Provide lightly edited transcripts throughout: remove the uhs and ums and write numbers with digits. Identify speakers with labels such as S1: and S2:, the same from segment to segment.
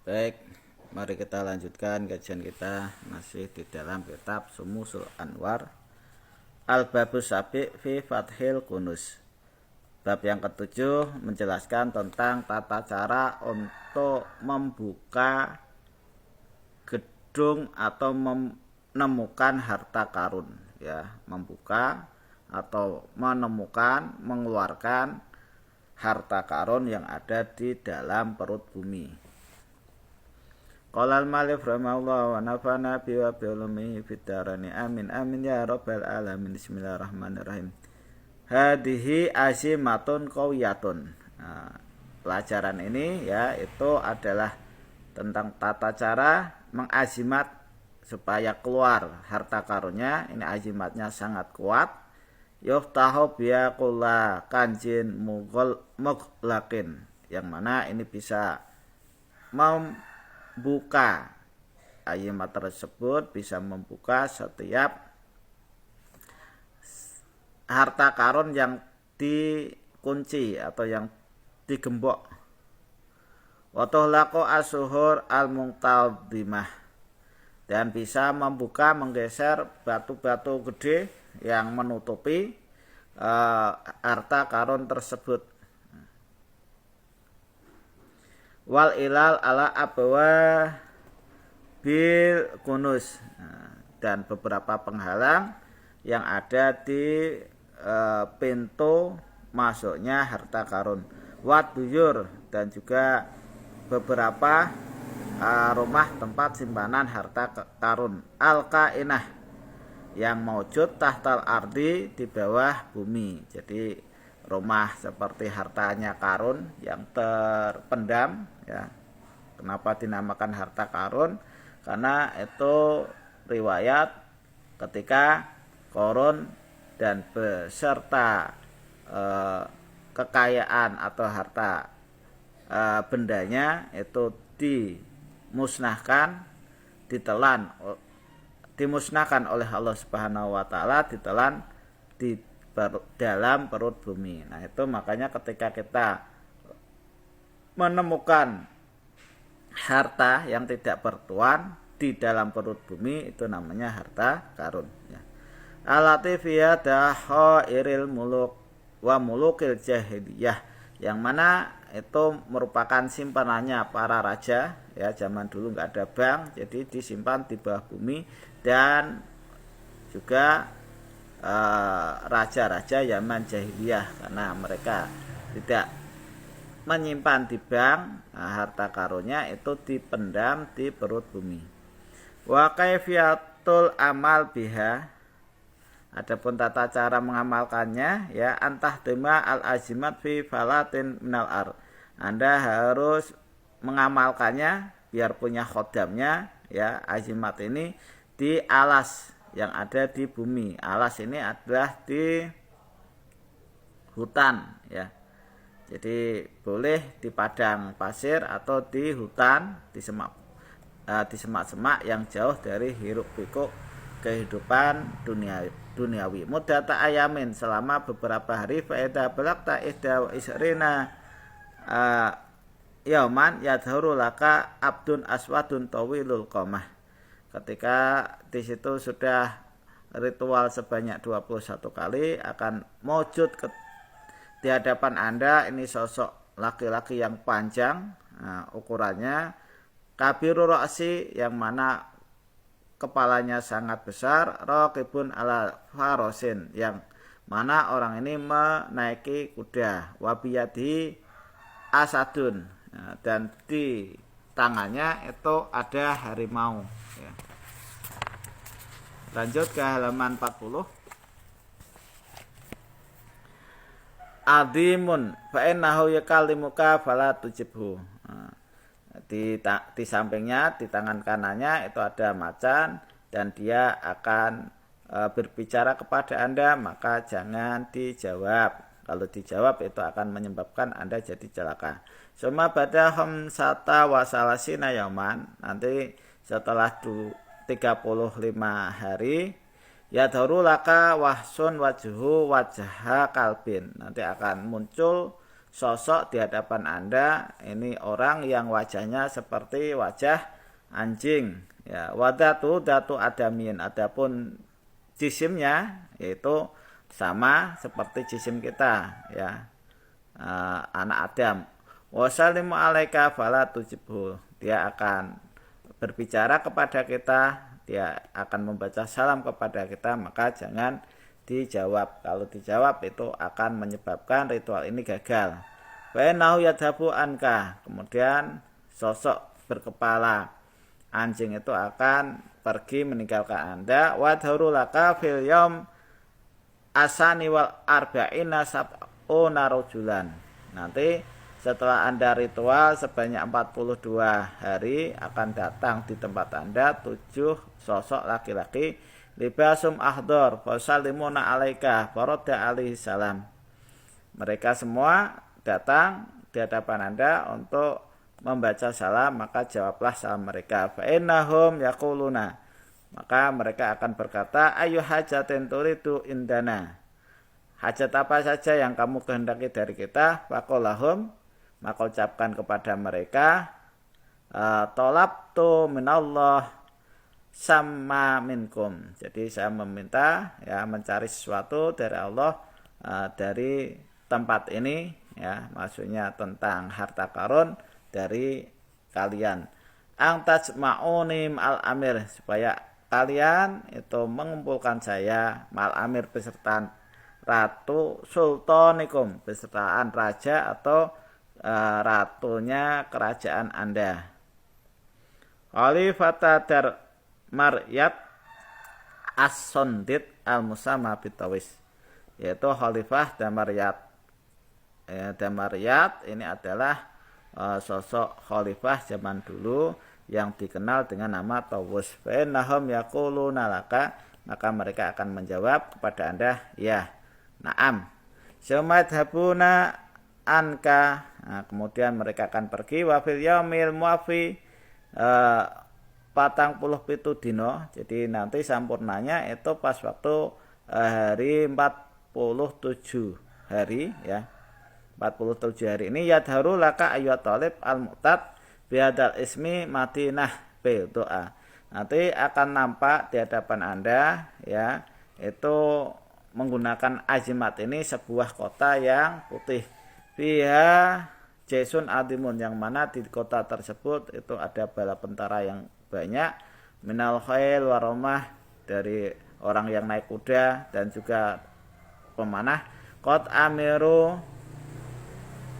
S1: Baik, mari kita lanjutkan kajian kita masih di dalam kitab Sumusul Anwar Al-Babus Sabi' fi Fathil Kunus. Bab yang ketujuh menjelaskan tentang tata cara untuk membuka gedung atau menemukan harta karun, ya, membuka atau menemukan, mengeluarkan harta karun yang ada di dalam perut bumi. Qala al-Malif rahimahullah wa nafa'ana bi wa bi ulumihi fid dharani amin amin ya rabbal alamin. Bismillahirrahmanirrahim. Hadhihi azimatun qawiyatun. Nah, pelajaran ini ya itu adalah tentang tata cara mengazimat supaya keluar harta karunnya. Ini azimatnya sangat kuat. Yuftahu biyaqulla kanjin mughlaqin, yang mana ini bisa membuka azimat tersebut, bisa membuka setiap harta karun yang dikunci atau yang digembok. Wa tuhlaqu asuhur al-muqtadimah, dan bisa membuka, menggeser batu-batu gede yang menutupi harta karun tersebut. Wal ilal ala abwa bil kunus, dan beberapa penghalang yang ada di pintu masuknya harta karun. Wat duyur, dan juga beberapa rumah tempat simpanan harta karun. Al-kainah, yang maujud tahtal ardi, di bawah bumi. Jadi rumah seperti hartanya karun yang terpendam, ya. Kenapa dinamakan harta karun? Karena itu riwayat ketika Korun dan beserta kekayaan atau harta bendanya itu dimusnahkan, dimusnahkan oleh Allah Subhanahu wa taala, ditelan di dalam perut bumi. Nah, itu makanya ketika kita menemukan harta yang tidak bertuan di dalam perut bumi, itu namanya harta karun, ya. Alati fiya dahairil muluk wa mulukil jahiliyah, yang mana itu merupakan simpanannya para raja, ya. Zaman dulu nggak ada bank, jadi disimpan di bawah bumi. Dan juga raja-raja Yaman jahiliyah, karena mereka tidak menyimpan di bank, harta karunnya itu dipendam di perut bumi. Wa kaifiyatul amal biha, adapun tata cara mengamalkannya, ya, antah tema al azimat fi falatin minal ar, Anda harus mengamalkannya biar punya khodamnya, ya, azimat ini di alas yang ada di bumi. Alas ini adalah di hutan, ya. Jadi boleh di padang pasir atau di hutan, di semak-semak yang jauh dari hiruk pikuk kehidupan duniawi. Mudata ayamin, selama beberapa hari. Faedah balagta ihda isrina yauman yadhuru laka abdun aswadun tawilul qamah. Ketika di situ sudah ritual sebanyak 21 kali, akan mewujud di hadapan Anda ini sosok laki-laki yang panjang, ukurannya kabiru ra'si, yang mana kepalanya sangat besar, raqibun ala farosin, yang mana orang ini menaiki kuda, wabiyadi asadun, dan di tangannya itu ada harimau, ya. Lanjut ke halaman 40. Adimun fa innahu yakallimuka fala tujibhu. Di sampingnya, di tangan kanannya itu ada macan, dan dia akan berbicara kepada Anda, maka jangan dijawab. Kalau dijawab itu akan menyebabkan Anda jadi celaka. Suma pada khamsata wa salasina yauman, nanti setelah 35 hari, ya daru laka wahsun wajhu wajha kalbin, nanti akan muncul sosok di hadapan Anda ini orang yang wajahnya seperti wajah anjing. Ya, wadatu datu adamin. Adapun jisimnya yaitu sama seperti jisim kita, ya, anak Adam. Wassalamu alaika fala tujibhu. Dia akan berbicara kepada kita, dia akan membaca salam kepada kita, maka jangan dijawab. Kalau dijawab itu akan menyebabkan ritual ini gagal. Wa innahu yadhabu anka. Kemudian sosok berkepala anjing itu akan pergi meninggalkan Anda. Wa dharulaka fil yaum asani wal arba'ina sab'una rajulan. Nanti setelah Anda ritual sebanyak 42 hari akan datang di tempat Anda 7 sosok laki-laki libasum ahdor fasallimuna alaika faradda alaihi salam. Mereka semua datang di hadapan Anda untuk membaca salam, maka jawablah salam mereka. Fa innahum yaquluna, maka mereka akan berkata, ayu hajatin turidu indana. Hajat apa saja yang kamu kehendaki dari kita? Faqolahum, maka ucapkan kepada mereka, tolabtu minallah sama minkum. Jadi saya meminta, ya, mencari sesuatu dari Allah dari tempat ini, ya, maksudnya tentang harta karun dari kalian. Ang tajma'unim al amir, supaya kalian itu mengumpulkan saya mal amir beserta ratu sultanikum, besertaan raja atau ratunya kerajaan Anda. Khalifata dar Maryat as-Sondit al-Musamma bitawis, yaitu Khalifah Damaryat. Damaryat ini adalah sosok khalifah zaman dulu yang dikenal dengan nama Tawus. Fa innahum yaquluna laka, maka mereka akan menjawab kepada Anda, ya, na'am. Sumadhabuna anka. Nah, kemudian mereka akan pergi wa fil yaumil muafi 47 dino. Jadi nanti sampurnanya itu pas waktu hari 47 hari, ya. 47 hari ini yadharu laka ayyat talib al-mu'tad biadal ismi Madinah bil doa. Nanti akan nampak di hadapan Anda, ya, itu menggunakan azimat ini sebuah kota yang putih. Fiha Jason Adimun, yang mana di kota tersebut itu ada bala tentara yang banyak, minal khail waromah, dari orang yang naik kuda dan juga pemanah, qad amiru,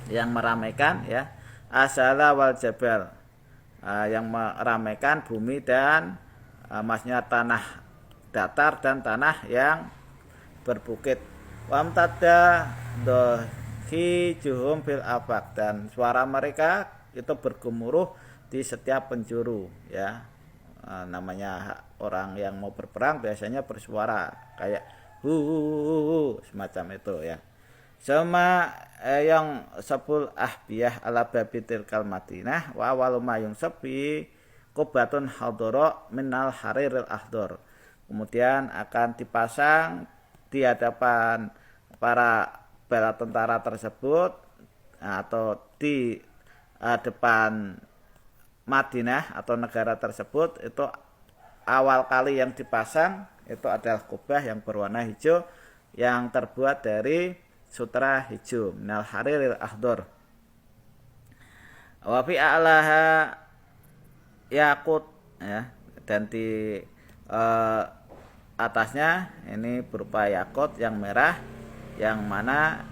S1: yang meramaikan, ya, asala wal jabal, yang meramaikan bumi dan maksudnya tanah datar dan tanah yang berbukit. Wamtada dohi juhum fil afaq, dan suara mereka itu bergemuruh di setiap penjuru, ya. Namanya orang yang mau berperang biasanya bersuara kayak hu semacam itu, ya. Sama yang sepul ahbiyah ala babitil kalmatinah wa waluma yung sepi kubatun hadoro minal hariril ahdor. Kemudian akan dipasang di hadapan para bala tentara tersebut, atau di depan Madinah atau negara tersebut, itu awal kali yang dipasang itu adalah kubah yang berwarna hijau yang terbuat dari sutra hijau minal hariril ahdor. Wa fi a'laha yakut, ya, dan di atasnya ini berupa yakut yang merah, yang mana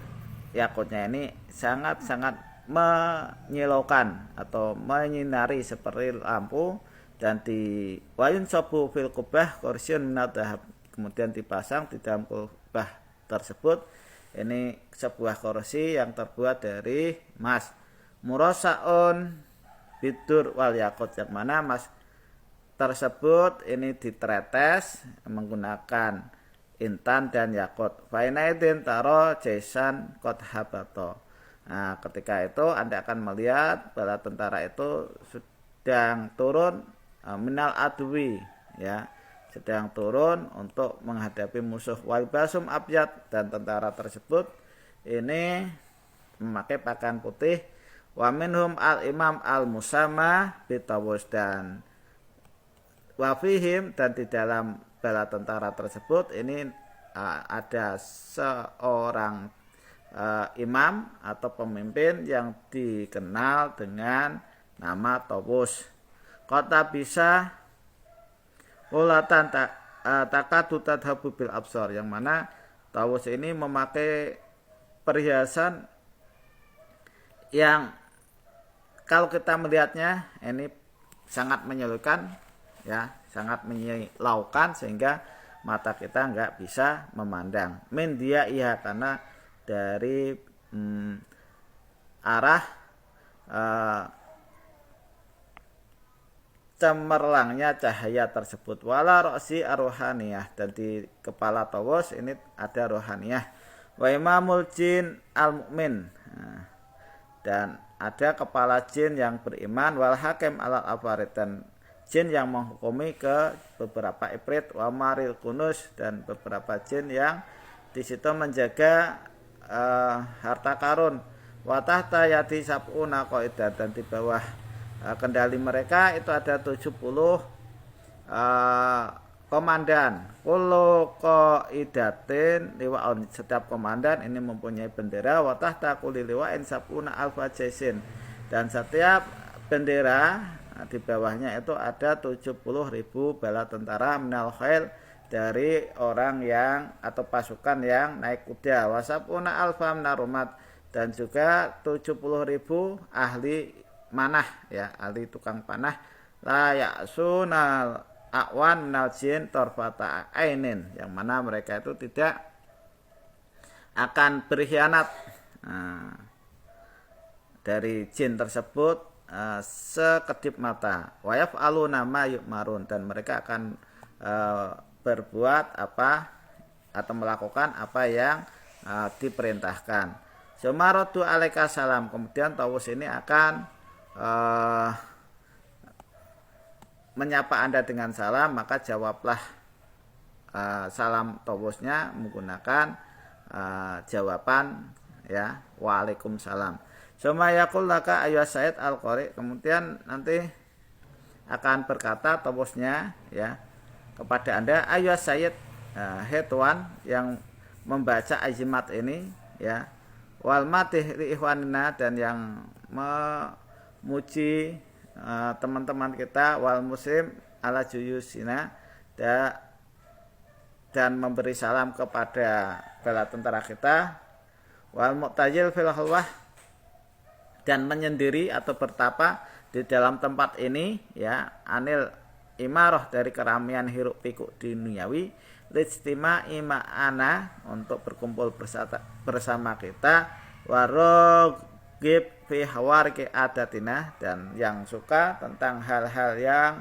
S1: yakutnya ini sangat-sangat menyilaukan atau menyinari seperti lampu, dan di wayun sobu fil kubah korsyun minat dahab, kemudian dipasang di dalam kubah tersebut ini sebuah kursi yang terbuat dari emas, murasaun bidur wal yakut, yang mana emas tersebut ini ditretes menggunakan intan dan yakut. Fainaidin taro jaisan kot habato. Nah, ketika itu Anda akan melihat bala tentara itu sedang turun minal adwi, ya, sedang turun untuk menghadapi musuh. Walbasum abyad, dan tentara tersebut ini memakai pakaian putih. Wa minhum al-imam al-musamma bitawus, dan wafihim, dan di dalam bala tentara tersebut ini ada seorang imam atau pemimpin yang dikenal dengan nama Tawus. Kota bisa ulatan takadu tadhabu bil absor, yang mana Tawus ini memakai perhiasan yang kalau kita melihatnya ini sangat menyilaukan, ya, sangat menyilaukan sehingga mata kita nggak bisa memandang. Min dia iya, karena dari arah cemerlangnya cahaya tersebut. Wala ro'si arohaniyah, dan di kepala Tawus ini ada rohaniyah. Wa imamul jin al-mu'min, dan ada kepala jin yang beriman. Wal hakim alal afarid, dan jin yang menghukumi ke beberapa ifrit. Wa maril kunus, dan beberapa jin yang di situ menjaga harta karun. Wa tahta yati sab'una qaidah, dan di bawah kendali mereka itu ada 70 komandan. Kullu qaidatin liwa'un, setiap komandan ini mempunyai bendera. Wa tahta kulli liwa'in sab'una alfa jaisin, dan setiap bendera di bawahnya itu ada 70.000 bala tentara minal khail, dari orang yang atau pasukan yang naik kuda. Wa sab'una alfa minarumat, dan juga 70.000 ahli manah, ya, ahli tukang panah. La ya'sunal a'wan minal jin torfata ainin, yang mana mereka itu tidak akan berkhianat dari jin tersebut sekedip mata. Wa yaf'aluna ma yu'marun, dan mereka akan berbuat apa atau melakukan apa yang diperintahkan. Sumaratu alaika salam, kemudian Tawus ini akan menyapa Anda dengan salam, maka jawablah salam Tawusnya menggunakan jawaban, ya, waalaikumsalam. Suma yaqul laka ayyuhas sayyid al-qari, kemudian nanti akan berkata Tawusnya, ya, kepada Anda, ayyuhas sayyid, hai tuan yang membaca azimat ini, ya, wal matih li ikhwanina, dan yang memuji teman-teman kita, wal muslim ala juyusina, dan memberi salam kepada bala tentara kita, wal mu'tajil fil halwah, dan menyendiri atau bertapa di dalam tempat ini, ya, anil imarah, dari keramaian hiruk pikuk duniawi, lijtima ima'ana, untuk berkumpul bersama kita, warogib fi hawariki adatina, dan yang suka tentang hal-hal yang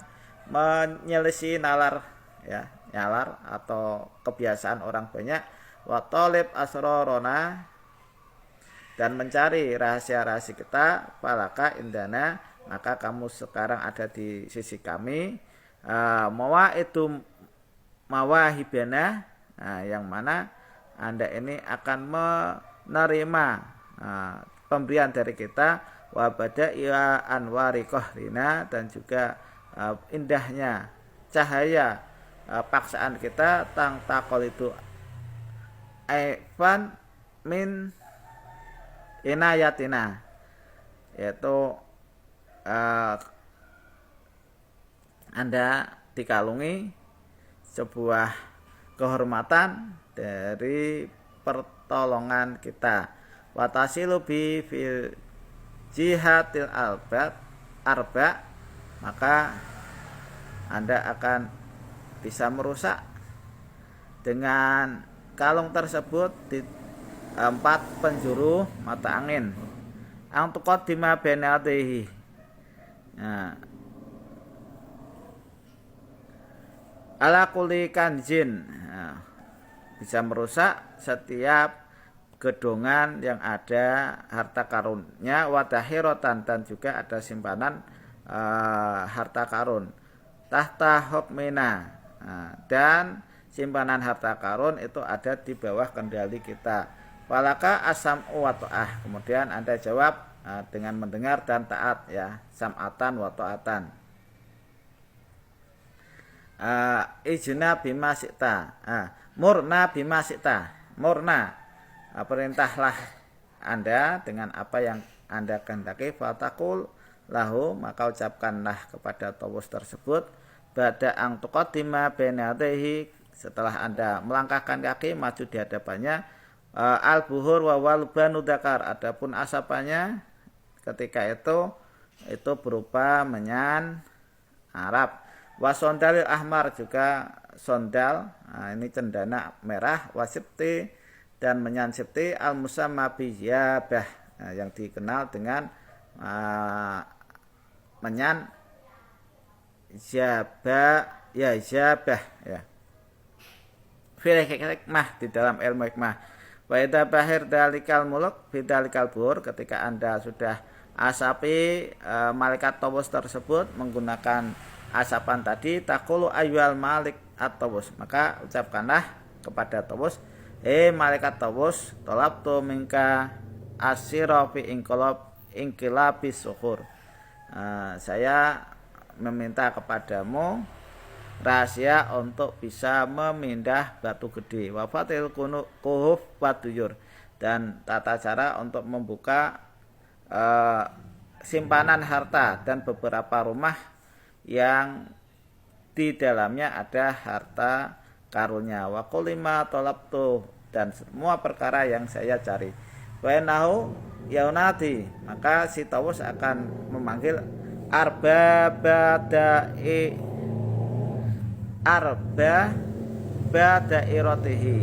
S1: menyelisih nalar, ya, nyalar atau kebiasaan orang banyak. Wa talib asrorona, dan mencari rahasia-rahasia kita. Falaka indana, maka kamu sekarang ada di sisi kami. Mawaidu mawahibana, yang mana Anda ini akan menerima pemberian dari kita. Wa bada'iya anwari qahrina, dan juga indahnya cahaya paksaan kita. Tang takol itu aifan min inayatina, yaitu Anda dikalungi sebuah kehormatan dari pertolongan kita. Watasilu bi fil jihadil arba, maka Anda akan bisa merusak dengan kalung tersebut di 4 penjuru mata angin. Angtukot bima benatihi, ala kulli kanjin, bisa merusak setiap gedongan yang ada harta karunnya. Wadahirotan, dan juga ada simpanan harta karun. Tahta hukmina, dan simpanan harta karun itu ada di bawah kendali kita. Falaka asam wa ta'ah. Kemudian Anda jawab dengan mendengar dan taat ya, sam'atan wa ta'atan. Ijna bima syi'ta. Murna bima syi'ta. Murna, perintahlah Anda dengan apa yang Anda kehendaki. Fatakul lahu, maka ucapkanlah kepada tawus tersebut, ba'da ang tuqaddima baina yadayhi, setelah Anda melangkahkan kaki maju di hadapannya, al-buhur wa walbanu dzakar, adapun asapannya ketika itu berupa menyan Arab. Wa sondalil ahmar, juga sondal, ini cendana merah, wasibti, dan menyan sibti, al-musamma biyabah, yang dikenal dengan menyan jabah ya, jabah ya. Fil hikmah, di dalam ilmu hikmah. Wa idza bahir dalikal muluk bidalikal bur, ketika Anda sudah asapi malaikat tawus tersebut menggunakan asapan tadi, taqulu ayyuhal malik at-tawus, maka ucapkanlah kepada tawus, malaikat tawus, talabtu minka asyira fi inqilabis suhur, saya meminta kepadamu rahasia untuk bisa memindah batu gede, wafatil kuhuf watuyur, dan tata cara untuk membuka simpanan harta dan beberapa rumah yang di dalamnya ada harta karunnya. Wa kulima tolabtu, dan semua perkara yang saya cari. Wa nahu yaunati, maka si tawus akan memanggil arba dairatihi,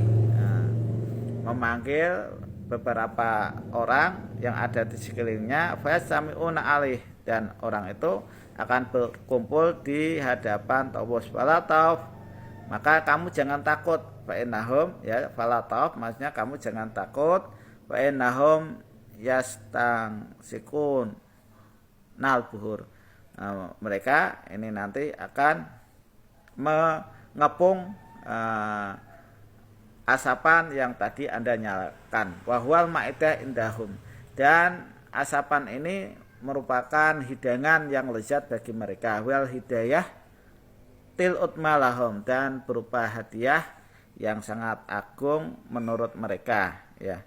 S1: memanggil beberapa orang yang ada di sekelilingnya, fasami'una alih, dan orang itu akan berkumpul di hadapan tawus. Fala tauf, maka kamu jangan takut. Fa innahum, ya, fala tauf maksudnya kamu jangan takut. Fa innahum yastangsikun nal buhur, mereka ini nanti akan mengepung asapan yang tadi Anda nyalakan. Wahwal ma'idah indahum, dan asapan ini merupakan hidangan yang lezat bagi mereka. Wal hidayah til utmalahum, dan berupa hadiah yang sangat agung menurut mereka ya.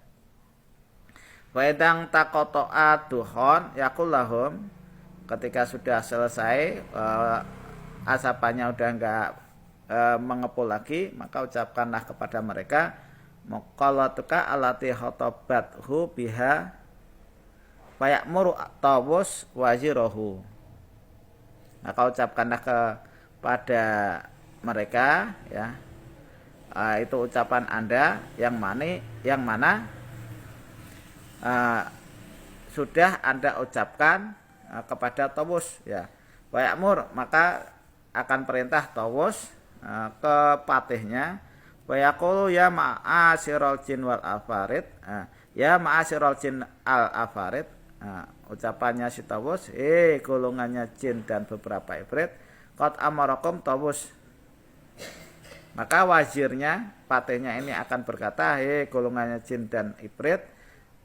S1: Waedang takoto'a duhon yakul lahum, ketika sudah selesai asapannya udah enggak mengepul lagi, maka ucapkanlah kepada mereka, muqallatuka alati khotobathu biha fayamuru tawus wazirahu, maka ucapkanlah kepada mereka ya, itu ucapan Anda yang mana sudah Anda ucapkan kepada tawus ya. Fayamur, maka akan perintah tawus ke patihnya, wayaqulu ya ma'asyiral jin wal afarid, ya ma'asyiral jin al afarid, ucapannya si tawus, golongannya jin dan beberapa ifrit, qad amarakum tawus, maka wazirnya, patihnya ini akan berkata, golongannya jin dan ifrit,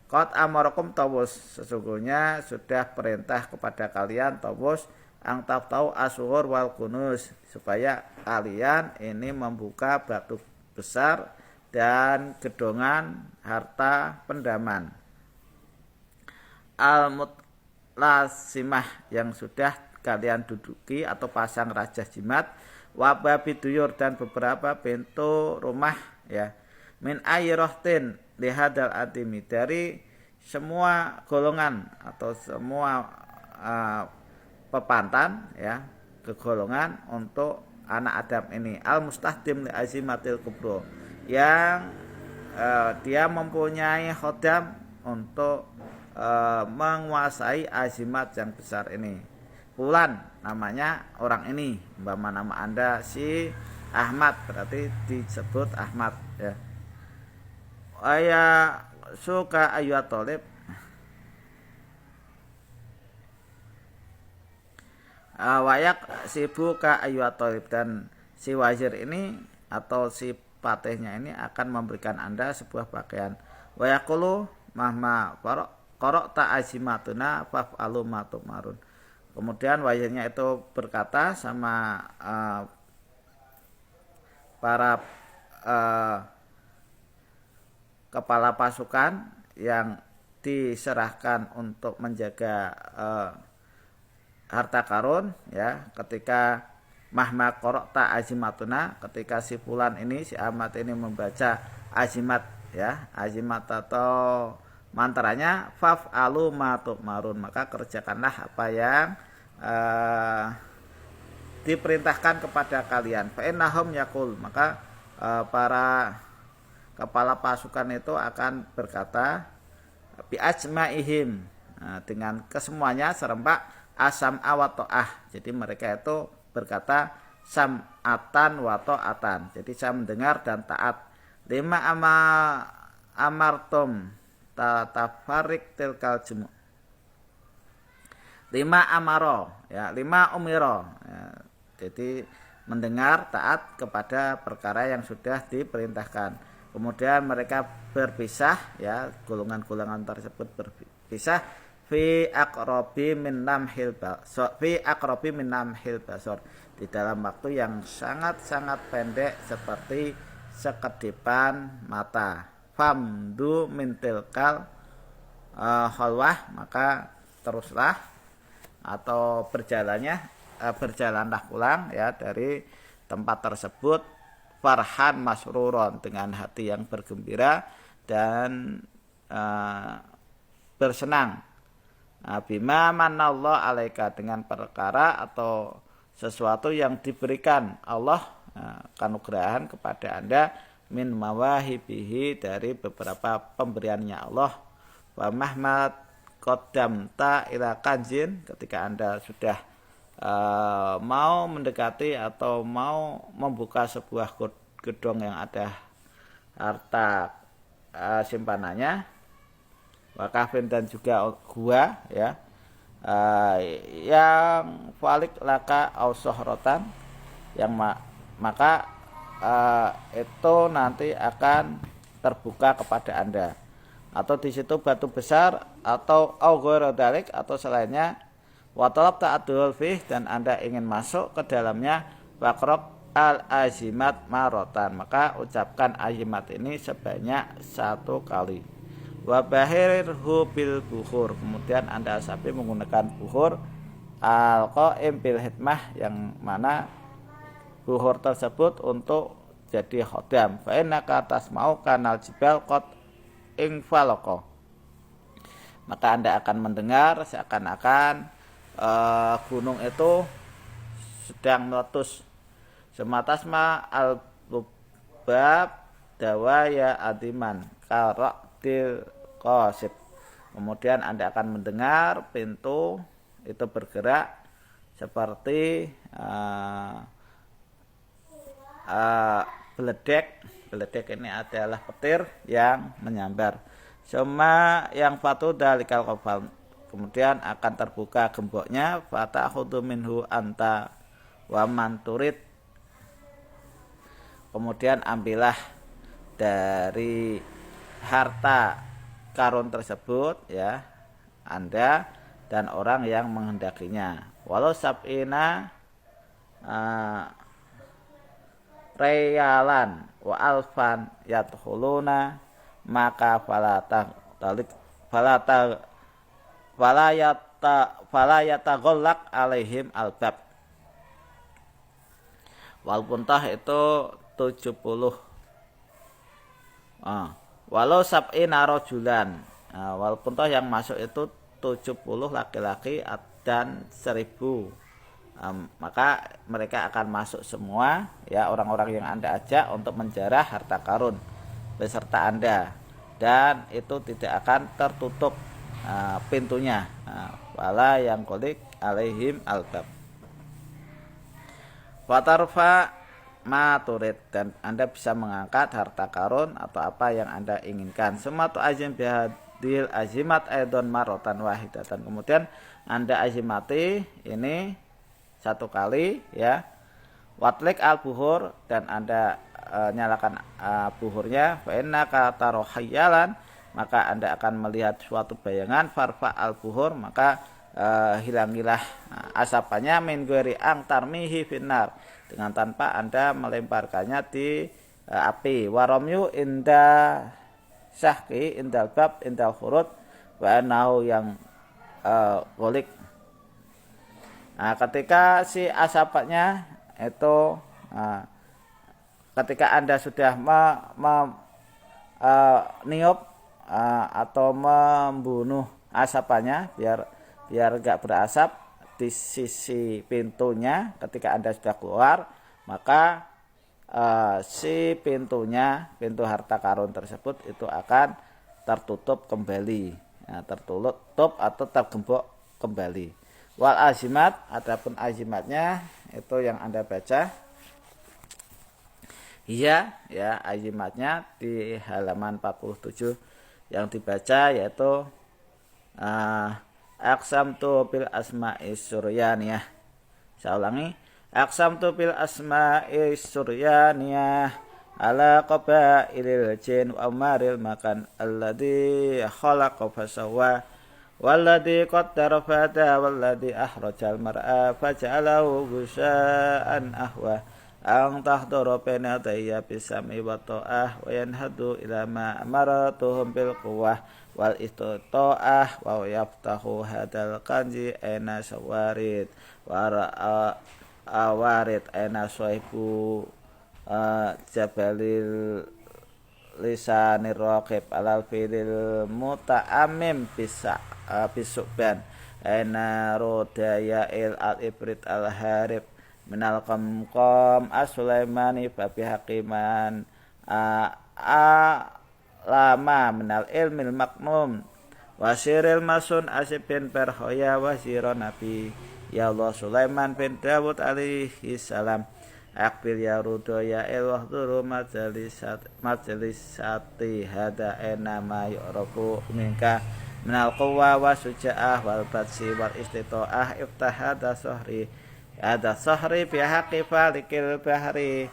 S1: qad amarakum tawus, sesungguhnya sudah perintah kepada kalian tawus, ang tahu asuhur wal kunus, supaya kalian ini membuka batu besar dan gedongan harta pendaman. Al-mutlasimah, yang sudah kalian duduki atau pasang raja jimat, wababi duyur, dan beberapa pintu rumah ya, min ayrohtin lihadal adimi, dari semua golongan atau semua pepantan ya, kegolongan untuk anak Adam ini, al mustahdim li azimatil kubro, yang dia mempunyai khodam untuk menguasai azimat yang besar ini. Fulan, namanya orang ini, umpama nama Anda si Ahmad, berarti disebut Ahmad ya. Aya suka ayat tolib, wayak sibuka ayat tolib, dan si wazir ini atau si patihnya ini akan memberikan Anda sebuah pakaian. Wa yaqulu mahma qara'ta azimatuna faf'alu ma tu'marun. Kemudian wazirnya itu berkata sama para kepala pasukan yang diserahkan untuk menjaga harta karun, ya, ketika mahma qara'ta azimatuna, ketika si fulan ini, si Ahmad ini membaca azimat, ya, azimat atau mantranya faf'alu ma tu'marun, maka kerjakanlah apa yang diperintahkan kepada kalian. Fa innahum yaqul, maka para kepala pasukan itu akan berkata bi ajmaihim, dengan kesemuanya serempak asam wa ta'ah. Jadi mereka itu berkata sam'atan wa ta'atan. Jadi saya mendengar dan taat. Lima amartum tatafarik tilkal jumu. Lima amaro, ya, lima umiro, ya. Jadi mendengar, taat kepada perkara yang sudah diperintahkan. Kemudian mereka berpisah, ya, golongan-golongan tersebut berpisah fi aqrabi min lamhil basar, di dalam waktu yang sangat-sangat pendek seperti sekedipan mata. Famdu min tilkal khalwah, maka teruslah atau berjalanlah pulang, ya, dari tempat tersebut farhan masruron, dengan hati yang bergembira dan bersenang. Bima manallahu alaika, dengan perkara atau sesuatu yang diberikan Allah, kanugrahan kepada Anda, min mawahibihi, dari beberapa pemberiannya Allah. Wa mahmat qaddamta ila kanjin, ketika Anda sudah mau mendekati atau mau membuka sebuah gedung yang ada harta simpanannya, wakafin, dan juga gua, ya, yang falik laka ausohrotan, yang maka itu nanti akan terbuka kepada Anda, atau di situ batu besar, atau augorodalik, atau selainnya, watalab ta'adul fih, dan Anda ingin masuk ke dalamnya, wakrok al azimat marotan, maka ucapkan azimat ini sebanyak 1 kali. Wabahirhu bil bukhur, kemudian Anda asapi menggunakan bukhur al qaim bil hikmah, yang mana bukhur tersebut untuk jadi khodam. Fa innaka tasma'u kanal jibal qad ingfalaqo, maka Anda akan mendengar seakan-akan gunung itu sedang meletus. Sematasma al-lubab dawaya adiman karaktil qasib, kemudian Anda akan mendengar pintu itu bergerak seperti beledek. Beledek ini adalah petir yang menyambar. Semua yang fatu dalikal kofal, kemudian akan terbuka gemboknya. Fatakhudhu minhu anta wa man turid, kemudian ambillah dari harta karun tersebut, ya, Anda dan orang yang menghendakinya. Walau sab'ina reyalan wa alfan yadkhuluna, maka fala yataghallaq alaihim albab. Walaupun tah itu 70, walau sab'ina rajulan, walaupun toh yang masuk itu 70 laki-laki dan 1000, maka mereka akan masuk semua, ya, orang-orang yang Anda ajak untuk menjarah harta karun beserta Anda, dan itu tidak akan tertutup pintunya. Wala yang kolik alaihim albab. Watarfa ma turid, dan Anda bisa mengangkat harta karun atau apa yang Anda inginkan. Sematu azim bihadil azimat aidon marotan wahidatan, kemudian Anda azimati ini 1 kali, ya. Watlik al buhur, dan Anda nyalakan buhurnya. Fa innaka tarohayyalan, maka Anda akan melihat suatu bayangan farfa al-buhur, maka hilangilah asapannya min ghairi ang tarmihi finnar, dengan tanpa Anda melemparkannya di api. Waromyu inda syahki indal bab indal khurud wa nahu yang golik. Nah, ketika si asapannya itu ketika Anda sudah niup atau membunuh asapannya biar enggak berasap di sisi pintunya, ketika Anda sudah keluar, maka si pintu harta karun tersebut itu akan tertutup kembali, tertutup atau tergembok kembali. Wal azimat, adapun azimatnya itu yang Anda baca. Iya, ya, azimatnya di halaman 47 yang dibaca yaitu aqsamtu bil asma'is suryaniyah. Saya ulangi, aqsamtu bil asma'is suryaniyah ala qabailil jin wa amaril makan alladhi khalaqa fasawwa walladhi qaddara fada walladhi akhrajal mar'a faja'alahu ghusya'an ahwa ang tahduru baina dayya bisami wa ta'ah wa yanhadu ila ma amaratuhum bil quwwah wal istita'ah wa yaftahu hadal kanji aina sawarid wa awarid aina swahibu jabalil lisanir raqib alal filil muta'amim bisukban aina rodaya il al-ibrit al-harib minal qamqam as-sulaimani fabi haqiman lama minal ilmil maknum wasiril masun asib bin perhoya wasiro nabi ya Allah Sulaiman bin Dawud alaihi salam akbil ya rudo ya il wahduru majlisati hada enama yu'rafu minka minal quwa wa suja'ah wal batsi wal istito'ah iftahada sohri ada sohri bihaqi falikil bahri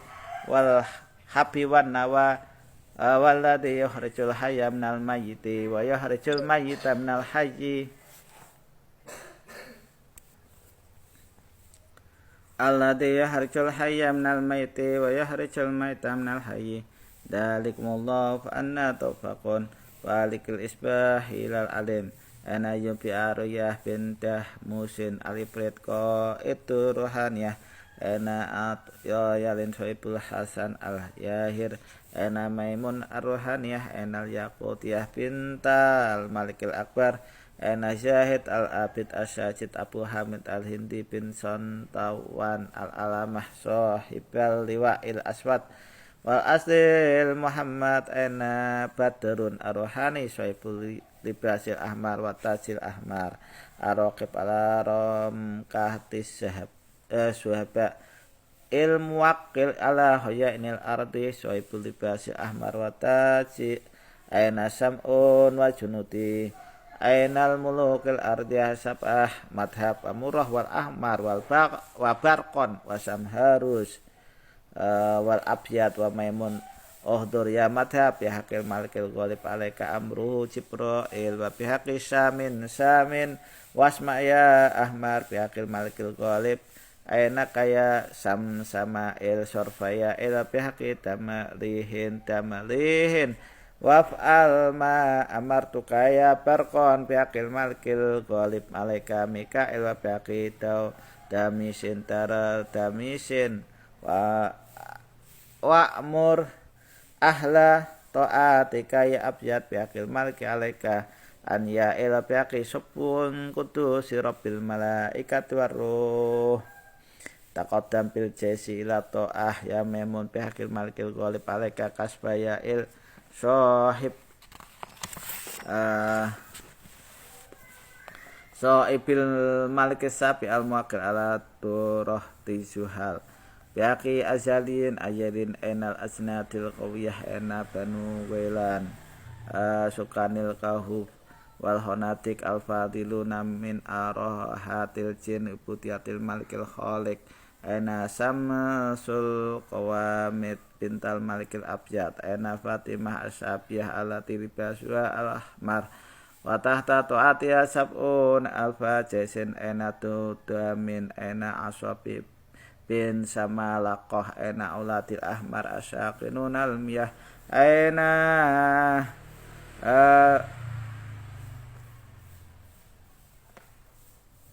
S1: wal habi wan nawa walladhi yukhrijul hayya minal mayyiti wa yukhrijul mayyita minal hayyi alladhi yukhrijul hayya minal mayyiti wa yukhrijul mayyita minal hayyi dalikumullahu fa anna tufaqun falikil isbahi lal alim ana yubi aruyah bintah musin alibret ko itu rohaniyah ana at yalin soibul hasan al yahir ana maimun arrohaniyah ana yaqutiyah bintal malikil akbar ana syahid al abid asyajid abu hamid al hindi bin sontawan al alamah sohibal liwa'il aswad wal aslil muhammad ana badrun arrohani soibul libasil ahmar wa tajil ahmar araqib ala rom kahtis suhaba ilmu wakil ala hoya inil ardi soibul libasil ahmar wa tajil aina sam'un wa junuti ainal mulukil ardi sabah madhab amurah wal ahmar wal barqon wa samharus wal abyad wa maimun Ohdur ya madhab ya hakil malikil ghalib alaika amruhu Jibril wa bihaqi samin wasma ya ahmar bihaqil malikil ghalib aina kaya sama il sorfaya ila bihaqi damalihin waf'al ma amartu kaya barqon bihaqil malikil ghalib alaika mikail wa bihaqi damisin tara damisin wa amur ahla ta'atika ya abyad biakil maliki alaika an ya ila biaki subun kudus rabbil malaikati warruh taqaddam bil jaisi ila ta'ah ya memun biakil malikil ghalib alaika kasbaya il sohib sohibil malikis sabi al muakil ala turah tizuhal Biaki azalin ayalin enal asnatil qawiyah ena banu welan sukanil kahuf wal honatik al fadiluna min arohatil jin butiatil malikil khalik Aina Samsul Qawamid bintal Malikil Abyad. Aina Fatimah Asyabiyah alati libasua al-ahmar. Wa tahta tu'atiya sab'un alfa jaisin. Aina tudamin. Aina aswabi bin samalaqah. Aina ulatil ahmar asyaqinunal miyah. Aina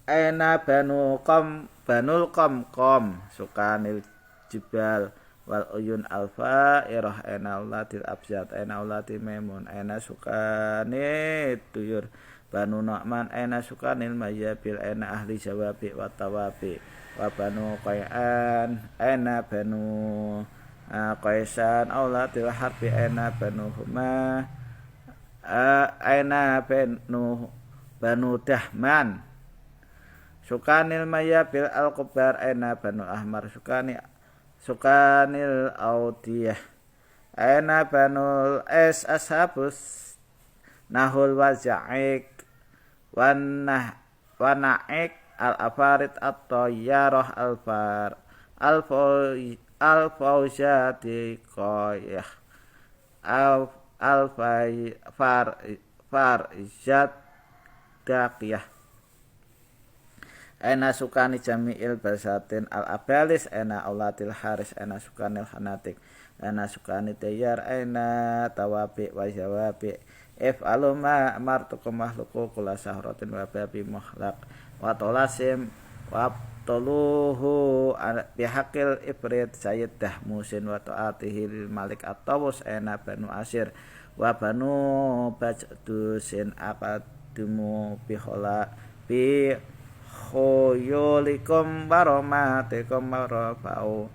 S1: Aina banul qamqam sukanil jibal wal uyun alfa irah. Aina ulatil abjad. Aina ulatil maimun. Aina sukanit tuyur banu nu'man. Aina sukanil mayabil. Aina ahli jawabi wa tawabi wa banu qay'an. Aina banu qaisan aulatil harbi. Aina banu huma. Aina banu dahman. Sukanil mayabil al-kubar. Aina banu ahmar. Sukanil audiyah. Aina banul es ashabus nahul waja'ik wana'ik al-afarid at-tayyarah al-fawjati qoyah al-farjat daqiyah. Aina sukani jami'il basatin al-abalis. Aina aulatil haris. Aina sukanil hanatik. Aina sukani tayyar. Aina tawabi wa jawabi. If'alu ma amartukum mahluku kula sahratin wa babi muhlaq wa tolasim wa toluhu bihaqil ibrid sayyid dahmusin wa ta'atihi lil malik at-tawus. Aina banu asir wa banu bajdusin akadumu bihola bi khuyulikum baromatikum marofa'u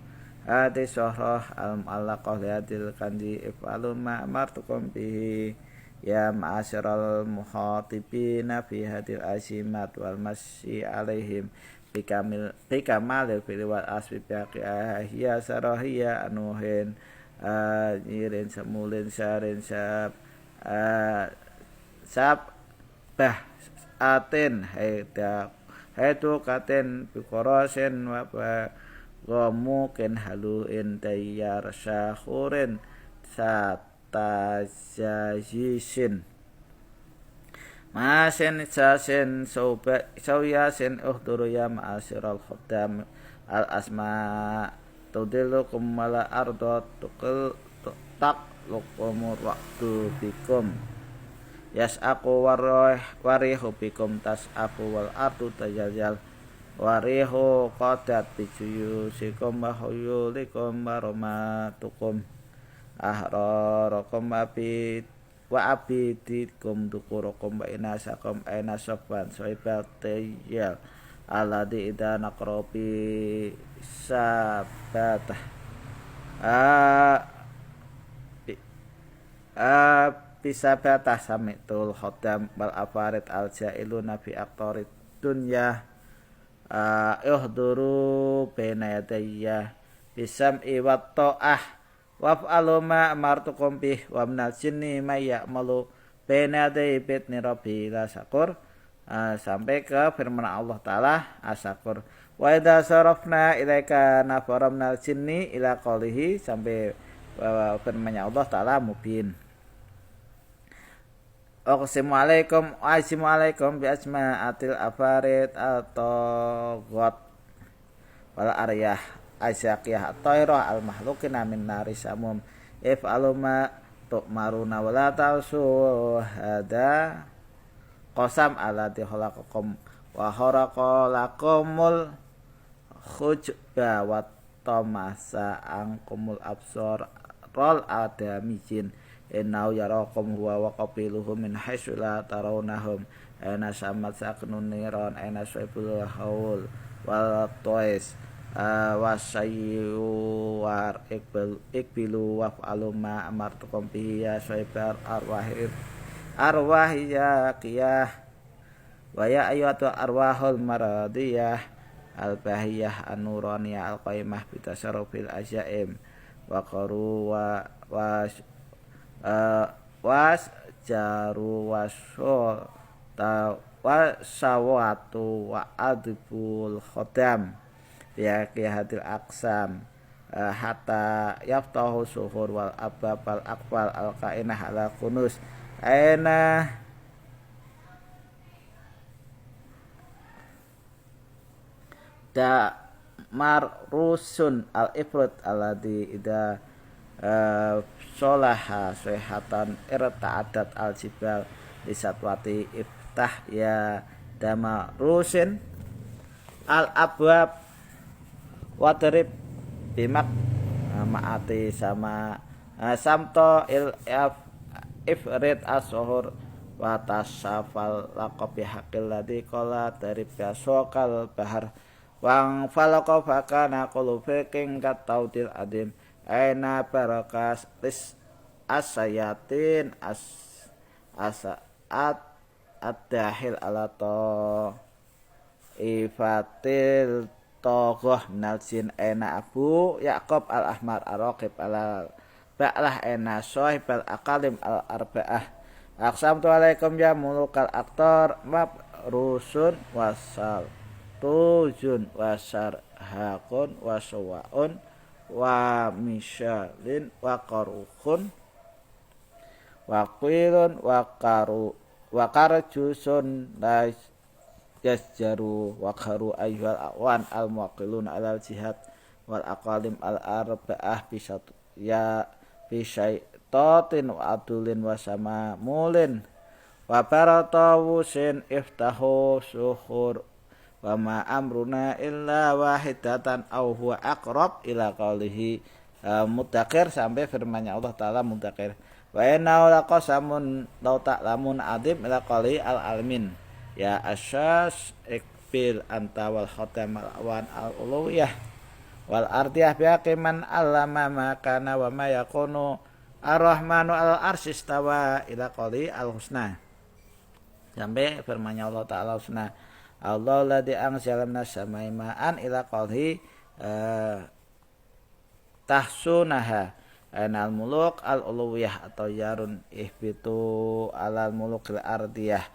S1: hadi sohroh al-mu'allaqah liadil kanji. If'alu ma amartukum bihi ya ma'asyiral muhatibina fi hadil azimat wal masyi alaihim bikamalil fili wal asbi biaqi ahya sarahiyya anuhin nyirin semulin syarin bah atin haitu katen bikorosin wa gomukin haluin tayyar syahurin satajajisin masin sasin sauyasin uhduru ya ma'asyiral khuddam al asma tudilukum mala ardo tukil taklukumur waktu bikum yas'aku warihu bikum tas'aku wal ardu tajaljal warihu qadat bijuyusikum wa huyulikum waromatukum ahrarakum wa abidikum dukurukum wa inasakum aina sofban soibatiyal alladhi idha naqrobi sabatah bisabatah samitul khodam wal afarid al jailuna fi aktorid dunya uhduru baina yadayya bisam'i wat ta'ah waf'alu ma amartukum bih wa minal jinni may ya'malu baina yadayhi bitni rabbi la syakur. Sampai ke firman Allah Ta'ala asyakur. Wa idza sarafna ilaika nafara minal jinni ila qawlihi sampai firman Allah Ta'ala mubin. Assalamualaikum bi asma'atil afarid atau ghot wal aryah asyaqiyah at-tayrah al mahluqina min nari samum if'alu ma tu'maruna wa la ta'su hada qasam alladhi khalaqakum wa kharaqa lakumul khujba wa tamasa ankumul absar rol adamijin innahu yarakum huwa wa qabiluhu min haitsu la tarawnahum aina samat saknun niran aina saibul haul wal tois wasayyuwar ikbilu waf'alu ma amartukum bihi ya saibar arwahiyya qiyah wa ya ayyatu arwahul maradiyah al bahiyah an-nuraniyah al qaimah bitasarrufil ajaim wa qaru was jaru wasol wasawatu wa adbul khodam hadil aksam hatta yaftahu suhur wal abab wal aqfal al kainah ala kunus aina da marrusun al ifrat alladhi ida solaha sehatan irta'adat al jibal lisatwati iftah ya dama rusin al abwab wadrib bimak maati sama samto il ifrid as-suhur wa tasafal laqabi haqqil ladzi qala dari biasokal bahar wang falaka fakana qulu fiking kataudil adim aina barakas lis asayatin asaat ad-dahil ala to ifatil togoh minal jin aina abu Yaqub al-ahmar ar-raqib ala ba'lah aina sohibal akalim al-arba'ah aqsamtu alaikum ya mulukal aktor mab rusun wasal tujun wasar hakun wasawaun wa misyalin wa qarukhun wa qilun wa karjusun la yasjaru wa kharu ayyuhal awan al muwaqilun alal jihad wal aqalim al arba'ah bisat ya bisyai'tatin wa adulin wa sama mulin wa baratawusin iftahu suhur wa ma amruna illa wahidatan aw huwa aqrab ila qaulihi Mudzakkir sampai firman-Nya Allah taala Mudzakkir wa inna laqasamun law ta'lamun adim ila qauli al alamin ya asyas ikbil anta wal khatam al awan al uluwiyah wal ardiyah biaqiman allama ma kana wa ma yakunu ar-rahmanu al arsistawa ila qauli al husna sampai firman-Nya Allah taala husna Allah ladzi anzala minas samai ma'an ila qauli tahsunaha anal muluk al uluwiyah atau yarun ihbitu alal muluk al ardiyah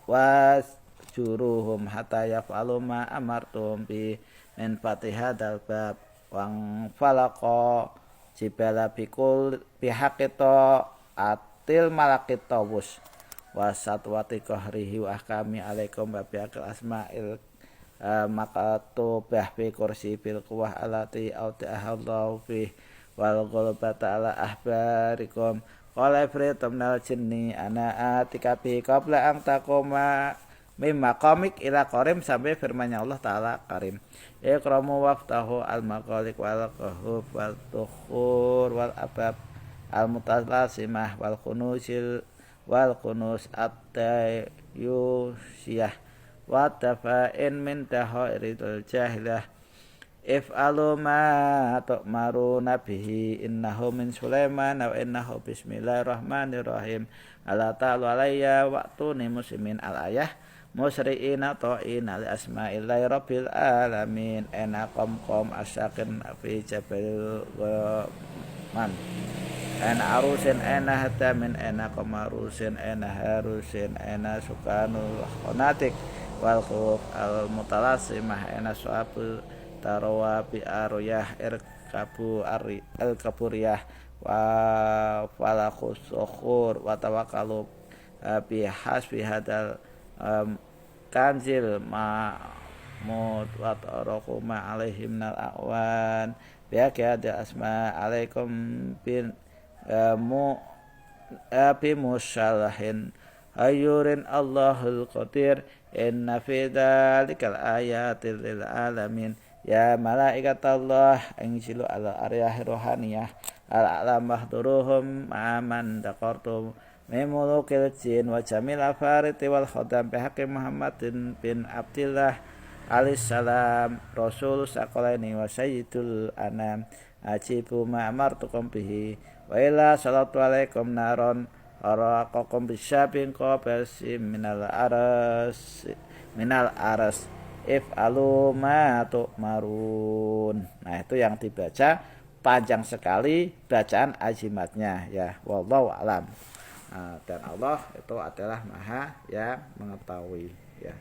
S1: wasjuruhum hatta yaf'alu ma amartum bi min fatihadal bab wang falaqa jibala bikul bihaqito atil malakitawus wasatwati qahrihi wa ahkami alaikum babiakil asma'il makatubah bi kursi bil quwah alati auta'ahallahu fi wal ghalbata ala ahbarikum qala ifritum minal jinni ana atika bi qabla an taquma mimma qamik ila qarim sampai firman-Nya Allah taala karim ikramu waftahu al maqalik wal qahuf wal tukhur wal abab al mutalasimah wal khunusil wal khunus at-tayyusiyah wa tafa'in min tahairil jahilah if'alu ma tu'maruna bihi innahu min Sulaiman wa innahu bismillahirrahmanirrahim ala ta'alu alayya wa'tuni muslimin al-ayah musri'ina ta'ina li asma'illahi rabbil alamin ena qom asyakin fi jabil man ena arusin ena hatamin ena qamarusin ena harusin ena sukanul khonatik wal khuf al mutalasimah ena su'abul tarawa bi aruyah irkabu ari al kaburiyah wa falakhus sukhur wa tawakkalu bi hasbi hadal kanzil ma'mud wa taraku ma alaihim nal awan biaqiyada asma alaikum bin bi musallahin ayurin Allahul qadir inna fi dzalikal ayatil lil alamin ya malaikat Allah anzilu ala aryahi rohaniyah ala mahduruhum aman daqartum memulukil jin wa jamil afariti wal khodam bihaqqi Muhammadin bin Abdillah alaihissalam rasul saqalaini wa sayyidul anam ajibu ma amartukum bihi wa ila salatu alaikum naron araqakum bisyabin qabasim minal aras if'alu ma tu'marun. Nah, itu yang dibaca panjang sekali bacaan azimatnya ya. Wallahu alam. Dan Allah itu adalah Maha yang mengetahui ya.